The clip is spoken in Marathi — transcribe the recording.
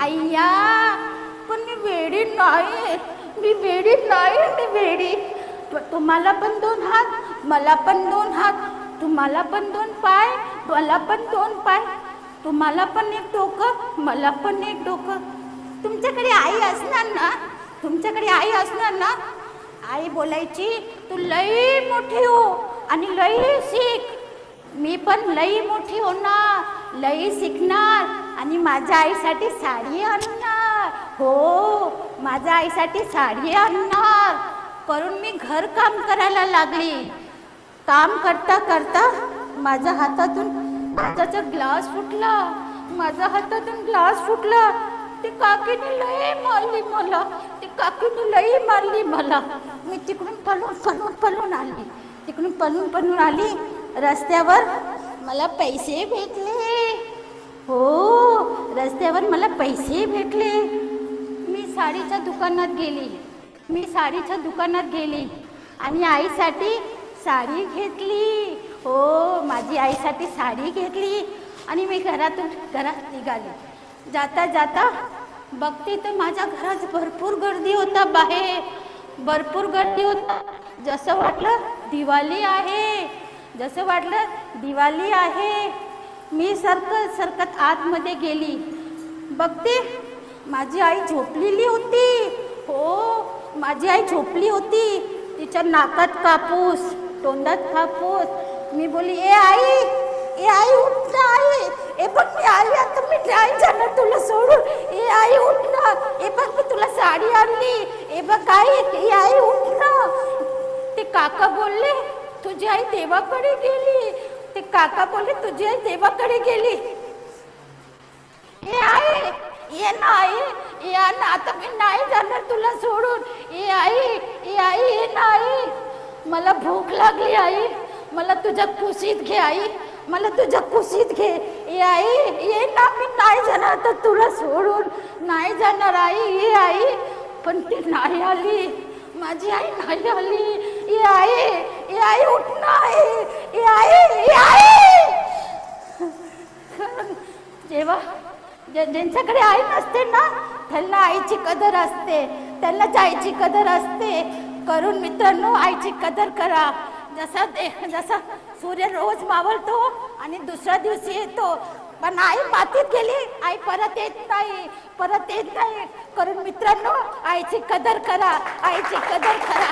अय्या, पण मी वेडी नाही, मी वेडी नाही, मी वेडी. तुम्हाला पण 2 हात, मला पण 2 हात, तुम्हाला पण 2 पाय, मला पण 2 पाय, तुम्हाला पण 1 डोकं, मला पण 1 डोकं. तुमच्याकडे आई असणार ना, तुमच्याकडे आई असणार ना. आई बोलायची, तू लई मोठी हो आणि लई शिक. मी पण लई मोठी होणार, लई शिकणार आणि माझ्या आईसाठी साडी आणणार. हो, माझ्या आईसाठी साडी आणणार. करून मी घरकाम करायला लागली. काम करता करता माझ्या हातातून काचाचा ग्लास फुटला, माझ्या हातातून ग्लास फुटला. ती काकीने लई मारली मला, ती काकीने लई मारली मला. मी तिकडून पळून आली, तिकडून पळून आली. रस्त्यावर मला पैसे भेटले. हो, रस्त्यावर मला पैसे भेटले. मी साडीच्या दुकानात गेली आणि आईसाठी साडी घेतली. हो, माझी आईसाठी साडी घेतली आणि मी घरात निघाली. जाता जाता बघते तर माझ्या घरात भरपूर गर्दी होता. बाहेर भरपूर गर्दी होता. जसं वाटलं दिवाळी आहे. मी सरकत आतमध्ये गेली. बघते माझी आई झोपलेली होती. हो, माझी आई झोपली होती. तिच्या नाकात कापूस, तोंडात कापूस. मी बोली, ए आई उठ ना आई. ए बघ मी आई, आता मी नाही जाणार तुला सोडून. ए आई उठ ना. ए बघ मी तुला साडी आणली. ए बघ आई उठ ना. ते काका बोलले, तुझी आई देवाकडे गेली. ते काका बोलले, तुझी आई देवाकडे गेली. ए आई ये ना आई, या ना, आता मी नाही जाणार तुला सोडून. ए आई ये ना आई. मला भूक लागली आई, मला तुझ्या कुशीत घे आई, मला तुझ्या कुशीत घे. ए आई ये ना, मी नाही जाणार तर तुला सोडून, नाही जाणार आई. ये आई. पण ती नाही आली, माझी आई नाही आली. ए आई उठ ना आई. ए आई. जेव्हा ज्यांच्याकडे आई नसते ना, त्यांना आईची कदर असते, त्यांनाच आईची कदर असते. करून मित्रांनो, आईची कदर करा. जसा सूर्य रोज मावळतो आणि दुसऱ्या दिवशी येतो, पण आई मातीत गेली, आई परत येत नाही. करून मित्रांनो, आईची कदर करा, आईची कदर करा.